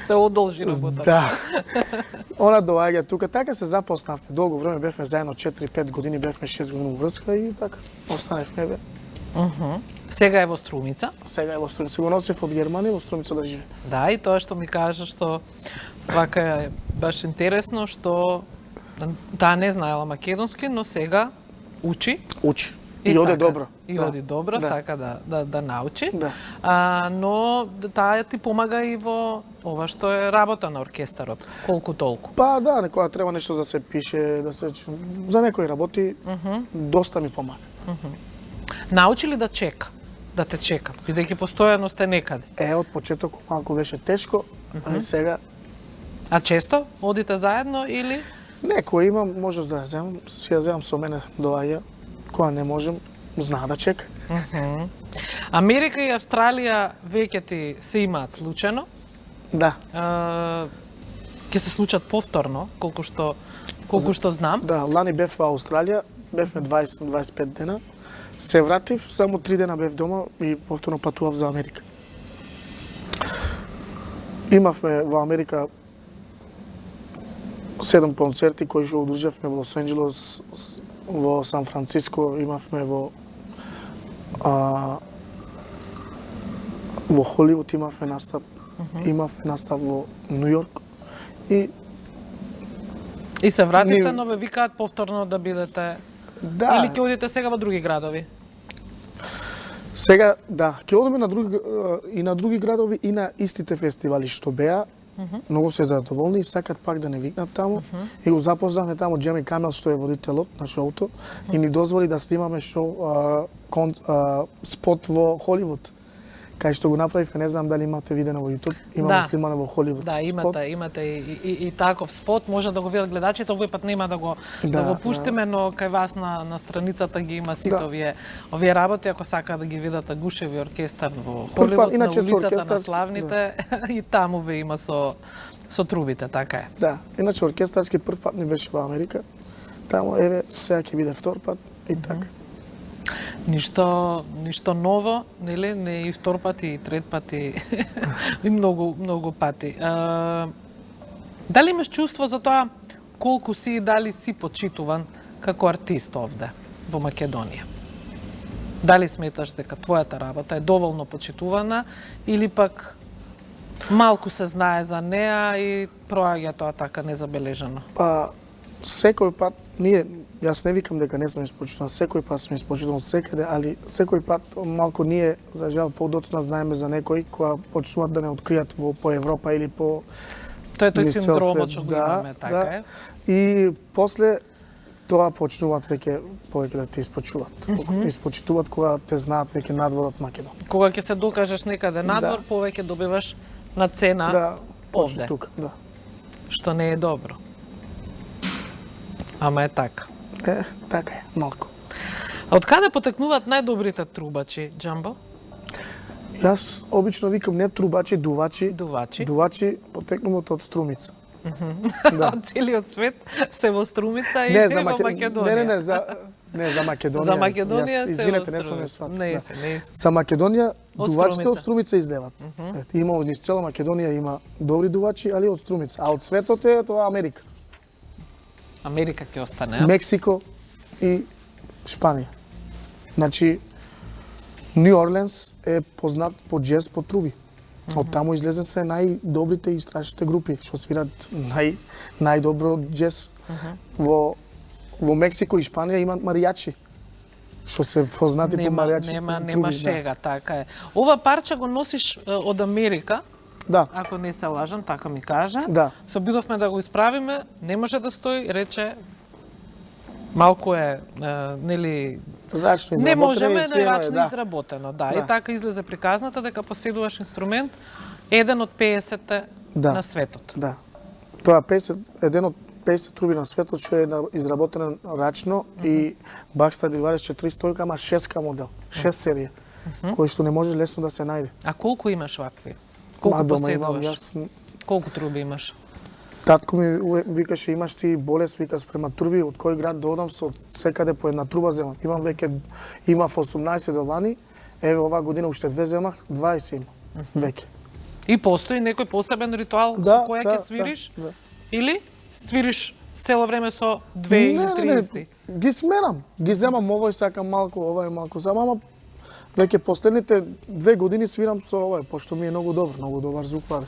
Се одолжи работата. Да. Она доаѓа тука, така се запознавме. Долго време бевме заедно 4-5 години, бевме 6 години врска и така останевме бе. Сега е во Струмица. Сега е во Струмица. Го носив од Германија во Струмица да живе. Да, и тоа што ми кажа што вака е баш интересно што таа не знаела македонски, но сега учи. Учи. И оде сака, добро. И Да. оди добро, Да. сака да научи. Да. Но таа ти помага и во ова што е работа на оркестарот, колку толку. Па да, некоја треба нешто да се пише, да се за некои работи, доста ми помага. Научи ли да чека? Да те чека, бидејќи постојано сте некаде. Од почетокот малку беше тешко, а сега А често одите заедно или некој имам можност да ја земам, си ја земам со мене доаѓа, кога не можам, знаа да чека. Америка и Австралија веќе ти се имаат случајно? Да. Ќе се случат повторно, колку што знам. Да, лани бев во Австралија, бевме 20-25 дена. Се вратив, само 3 дена бев дома и повторно патував за Америка. Имавме во Америка 7 концерти кои што одржавме во Лос Анџелес, во Сан Франциско, имавме во Холивуд имавме настап, имавме настап во Нью Йорк И се вратите, Ние- но ве викаат повторно да бидете да, или ќе одите сега во други градови? сега да, ќе одиме на други градови и на истите фестивали што беа. Многу се задоволни и сакат пак да не викнат таму. И го запознавме таму Джеми Камел што е водителот на шоуто и ни дозволи да снимаме спот во Холивуд. Кај што го направивме, не знам дали имате видено во YouTube, имаме Да. снимане во Холивуд. Да, спот. имате и таков спот, може да го видат гледачите, овој пат нема да го Да, пуштиме, но кај вас на страницата ги има сите Да. овие работи, ако сака да ги видат Агушеви оркестар во Прв пат, Холивуд, на иначе со улицата на оркестар, славните, и таму ве има со трубите, така е. Да, иначе оркестарски прв пат ни беше во Америка. Таму еве сега ќе биде втор пат и така. Ништо ново, нели? Не и втор пат и трет пат и многу пати. Дали имаш чувство за тоа колку си и дали си почитуван како артист овде во Македонија? Дали сметаш дека твојата работа е доволно почитувана или пак малку се знае за неа и проаѓа тоа така незабележано? Па секој пат јас не викам дека не сум испочитуван, секој пат сум испочитуван секаде, али секој пат малку ние за жал подоцна знаеме за некои кои почнуваат да не откријат по Европа или по Тоа е тој или цел синдромот свет. што го имаме, така е. И после тоа почнуваат веќе повеќе да те испочитуваат. Те испочитуваат кога те знаат веќе надвор од Македонија. Кога ќе се докажеш некаде надвор, повеќе добиваш на цена. Да. овде, тука, да. што не е добро. Ама е така. Така е, малку. А од каде потекнуваат најдобрите трубачи, Джамбо? Јас обично викам не трубачи, дувачи. Дувачи? Дувачи потекнуваат од Струмица. Да. Од целиот свет се во Струмица и во Македонија. Не, за Македонија. За Македонија се извинете, во не сум ја Струмица. сватил. Не се. За Македонија Од дувачите од Струмица. Струмица излеват. Има низ цела Македонија има добри дувачи, али од Струмица. А од светот е тоа Америка, Америка ќе остане, а? Мексико и Шпанија. Значи Нью Орленс е познат по джез, по труби. Од таму излезе се најдобрите и страшните групи што свират најдобро джез. Во Мексико и Шпанија имаат маријачи, што се познати по маријачи. Нема шега, така е. Ова парче го носиш од Америка, Да, ако не се лажам, така ми кажа. да. Се обидовме да го исправиме, не може да стои, рече малку е, нели, Рачно не изработено можеме, и схема е, најрачно да. изработено, да. Да. И така излезе приказната дека поседуваш инструмент, еден од 50-те Да. на светот. Да. Тоа еден од 50 труби на светот што е изработен рачно и Baxter 2400 ама 6 модел, 6 серија, кој што не може лесно да се најде. А колку имаш вакви? Колку Дома имам, поседуваш? јас Колку труби имаш? татко ми викаше имаш ти болест, вика спрема труби, од кој град доодам со секаде по една труба земам. Имав 18 до лани, еве оваа година уште 2 земах, 20 има веќе. И постои некој посебен ритуал Да, со која да, ќе свириш? да. Или свириш цело време со 2 или 3 исти? Ги сменам, ги земам овој сакам малку, овој малку, ама веќе последните 2 години свирам со овој, пошто ми е многу добар звук вади.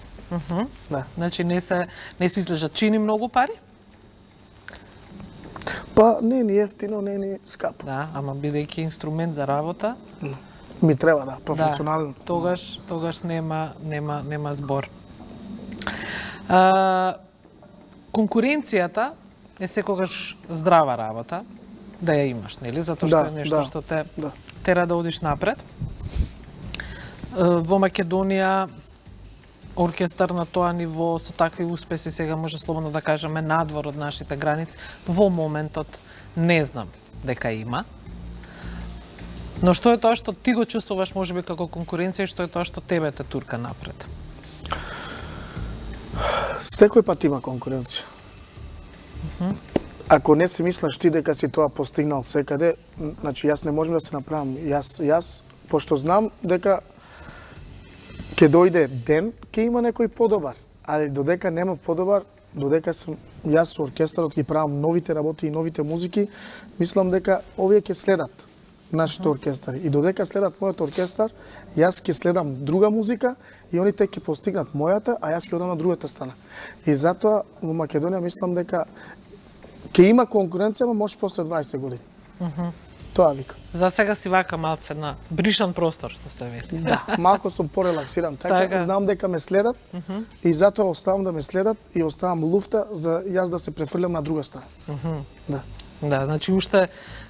Да. Значи не се излежа чини многу пари? Па не ни ефтино, не ни скапо. Да, ама бидејќи инструмент за работа, Ми треба, да, професионално. Да, тогаш нема збор. Конкуренцијата е секогаш здрава работа, да ја имаш, нели? Затоа што Да, е нешто да, што те да. тера да одиш напред. Во Македонија оркестар на тоа ниво со такви успеси, сега може слободно да кажеме надвор од нашите граници, во моментот не знам дека има. Но што е тоа што ти го чувствуваш можеби како конкуренција и што е тоа што тебе те турка напред? Секој пат има конкуренција. Ако не си мислиш ти дека си тоа постигнал секаде, значи јас не можам да се направам. Јас пошто знам дека ќе дојде ден, ќе има некој подобар, али додека нема подобар, додека сум јас со оркестарот ги правам новите работи и новите музики, мислам дека овие ќе следат нашите оркестари. И додека следат мојот оркестар, јас ќе следам друга музика и оние ќе постигнат мојата, а јас ќе одам на другата страна. И затоа во Македонија мислам дека ќе има конкуренција, но може после 20 години. Тоа вика. За сега си вака малце на бришан простор, што се вели. Да, малку сум порелаксиран, Така. знам дека ме следат и затоа оставам да ме следат и оставам луфта за јас да се префрлям на друга страна. Да. Да, значи уште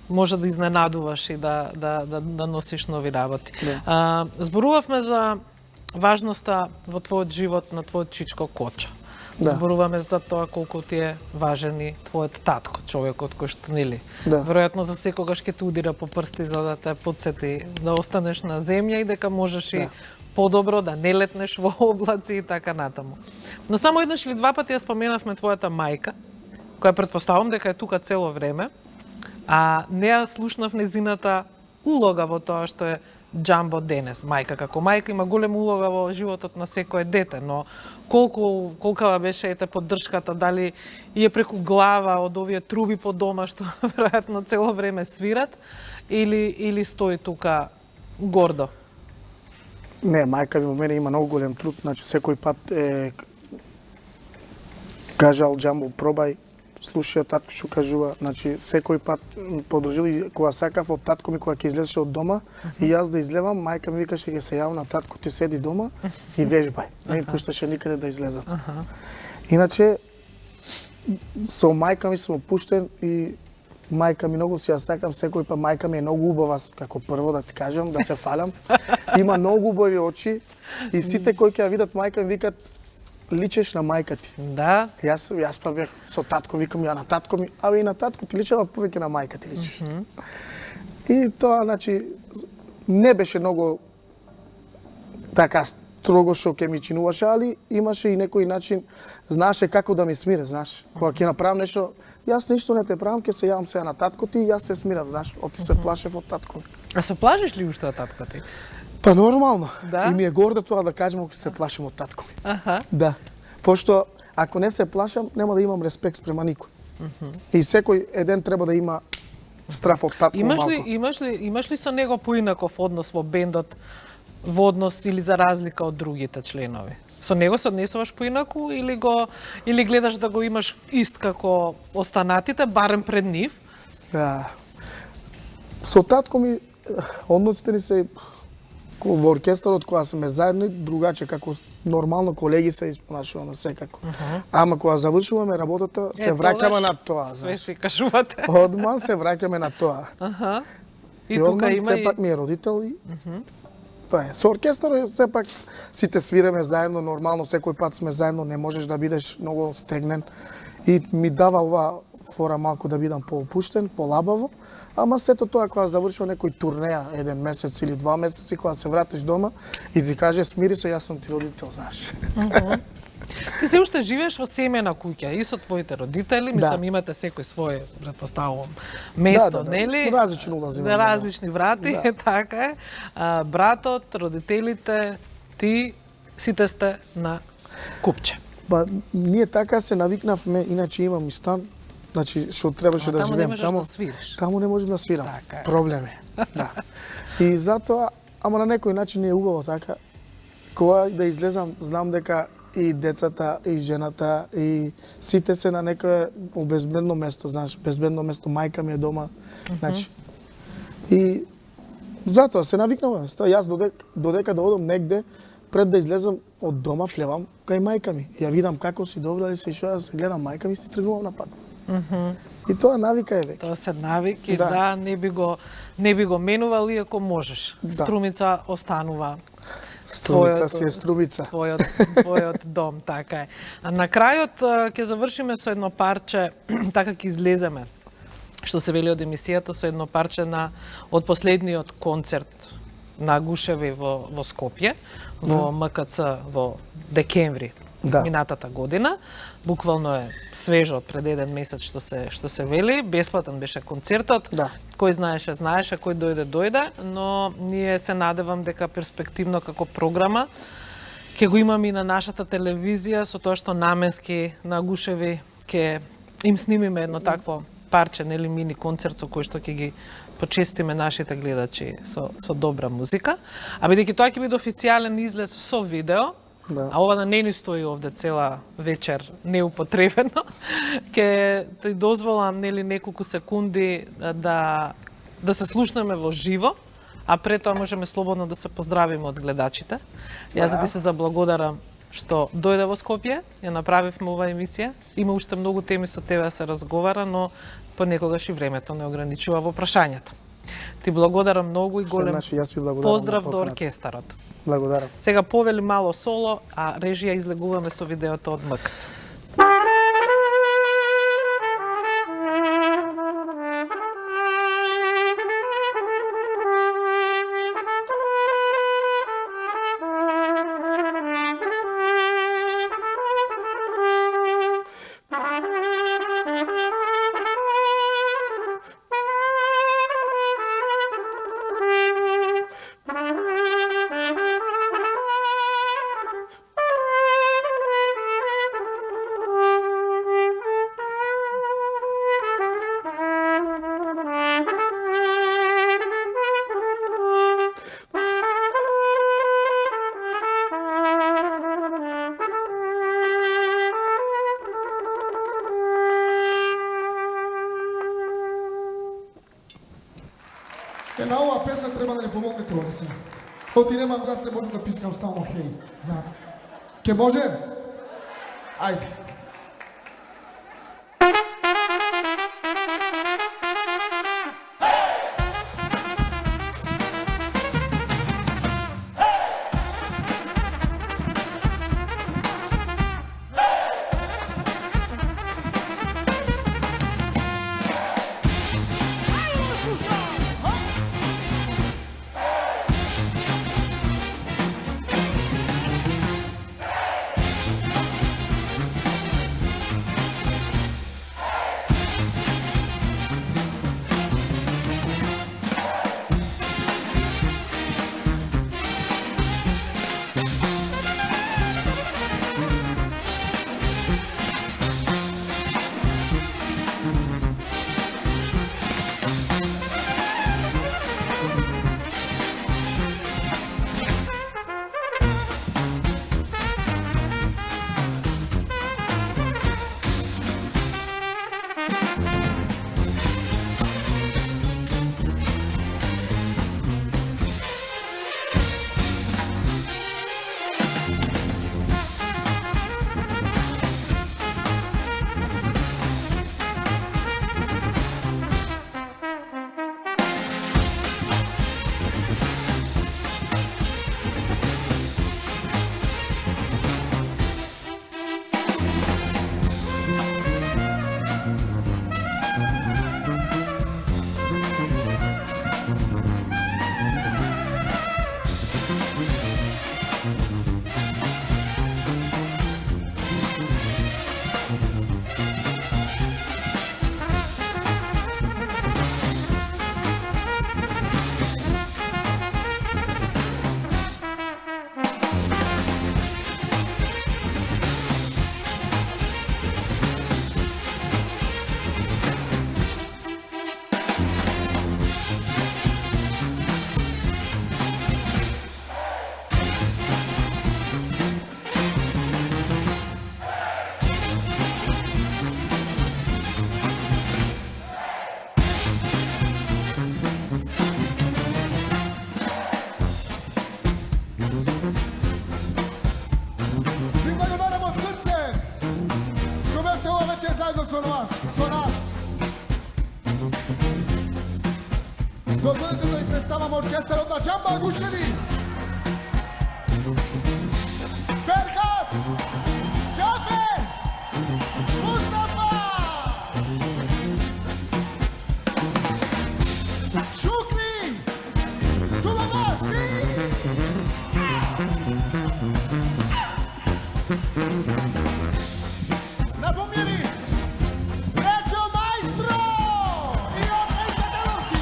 може да изненадуваш и да носиш нови работи. Да. Зборувавме за важноста во твојот живот на твојот чичко Коча. Да. Зборуваме за тоа колку ти е важен и твојот татко, човекот кој што нели. Да. Веројатно за секогаш ќе те удира по прсти за да те потсети да останеш на земја и дека можеш и подобро да не летнеш во облаци и така натаму. Но само еднаш или два пати ја споменавме твојата мајка, која претпоставам дека е тука цело време, а не ја слушнав незината улога во тоа што е Джамбо денес. Мајка како мајка има голема улога во животот на секое дете, но колкава беше ете поддршката, дали и е преку глава од овие труби по дома што веројатно цело време свират или стои тука гордо? Не, мајка ми во мене има многу голем труд, значи секој пат е кажал Джамбо пробај, слушај татко што кажува, значи секој пат подржил и кога сакав од татко ми кога ќе излезеше од дома и јас да излевам, мајка ми викаше ќе се јавам на татко, ти седи дома и вежбај. Не ми пушташе никаде да излезам. Иначе со мајка ми сум опуштен и мајка ми многу си ја сакам, секој па мајка ми е многу убава, како прво да ти кажам, да се фалам. Има многу убави очи и сите кои ќе ја видат мајка ми викат личеш на мајка ти. Да. Јас па бях со татко, викам ја на татко ми, абе и на татко ти личела, повеќе на мајка ти личиш. И тоа, значи, не беше многу така строго што ќе ми чинуваше, али имаше и некој начин, знаеше како да ми смире, знаеш. Кога ќе направам нешто, јас ништо не те правам, ќе се јавам сега на татко ти и јас се смирав, знаеш, се плашев од татко. А се плашиш ли уште од татко ти? Па нормално. Да? И ми е гордо тоа да кажем ако се плашим од татко ми. Аха. Да. Пошто ако не се плашам, нема да имам респект спрема никој. И секој еден треба да има страф од татко малку. Имаш ли со него поинаков однос во бендот, во однос или за разлика од другите членови? Со него се однесуваш поинаку или гледаш да го имаш ист како останатите, барем пред нив? Да. Со татко ми односите ни се во оркестарот кога сме заедно другаче како нормално колеги се испонашуваме секако. Ама кога завршуваме работата се враќаме на тоа, Све знаеш. си кажувате. Одман се враќаме на тоа. Аха. И И тука одман има сепак ми е родител и тоа е. Со оркестарот сепак сите свиреме заедно, нормално секој пат сме заедно, не можеш да бидеш многу стегнен. И ми дава ова фора малку да бидам поопуштен, полабаво, ама сето тоа кога завршува некој турнеја, еден месец или 2 месеци, кога се вратиш дома и ти каже смири се, јас сум ти родител, знаеш. Ти се уште живееш во семејна куќа и со твоите родители, мислам имате секој свое, претпоставувам, место, нели? Различни улази. На различни врати, така е. Братот, родителите, ти, сите сте на купче. Ба, ние така се навикнавме, иначе имам и стан, значи што требаше да таму не живеем можеш да свириш. Таму не можам да свирам. Така е. Проблем е. Да. И затоа, ама на некој начин е убаво така. Кога да излезам, знам дека и децата, и жената, и сите се на некое безбедно место, знаеш, безбедно место, мајка ми е дома, значи. И затоа се навикнувам. Јас додека да одам негде, пред да излезам од дома, влевам кај мајка ми. Ја видам како си добра ли си, што да се гледам мајка ми, си тргнувам на пат. И тоа навика е веќе. Тоа се навики, да, не би го менувал иако можеш. Да. Струмица останува Струмица си е струмица. твојот дом, така е. А на крајот ќе завршиме со едно парче, така ќе излеземе, што се вели од емисијата, со едно парче од последниот концерт на Гушеви во Скопје, во МКЦ во декември минатата година. Буквално е свежо пред еден месец што се вели. Бесплатен беше концертот. Да. Кој знаеше, кој дојде, но ние се надевам дека перспективно како програма ќе го имаме и на нашата телевизија со тоа што наменски на Гушеви ќе им снимиме едно такво парче, нели мини концерт со кој што ќе ги почестиме нашите гледачи со добра музика. А бидејќи тоа ќе биде официјален излез со видео, а ова да не ни стои овде цела вечер неупотребено, ќе ти дозволам нели неколку секунди да се слушнеме во живо, а пред тоа можеме слободно да се поздравиме од гледачите. Јас да ти се заблагодарам што дојде во Скопје, ја направивме оваа емисија. Има уште многу теми со тебе да се разговара, но понекогаш и времето не ограничува во прашањата. Ти благодарам многу и голем поздрав до оркестарот. Благодарам. Сега повели мало соло, а режија излегуваме со видеото од МКЦ. На оваа песна треба да ни помогнете овде сега. Оти немам глас, не можам да пискам стално хеј. Знаете. Ке може? Ајде. Pozdravujemo orkestar od Džamba Guševi. Berkat, Džafer, Mustafa, Šukri, Tubamasti. Napomnjeni, Ređo Majstro i Ognjen Čakalovski.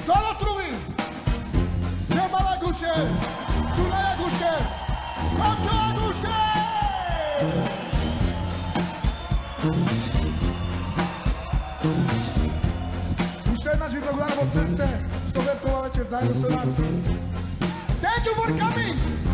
Solo trubi, Džemala Gušev, Sunaja Gušev, Komčova Gušev. Ще една жива голяма от сърце, що вертова вечер заедно с нас. Thank you for coming!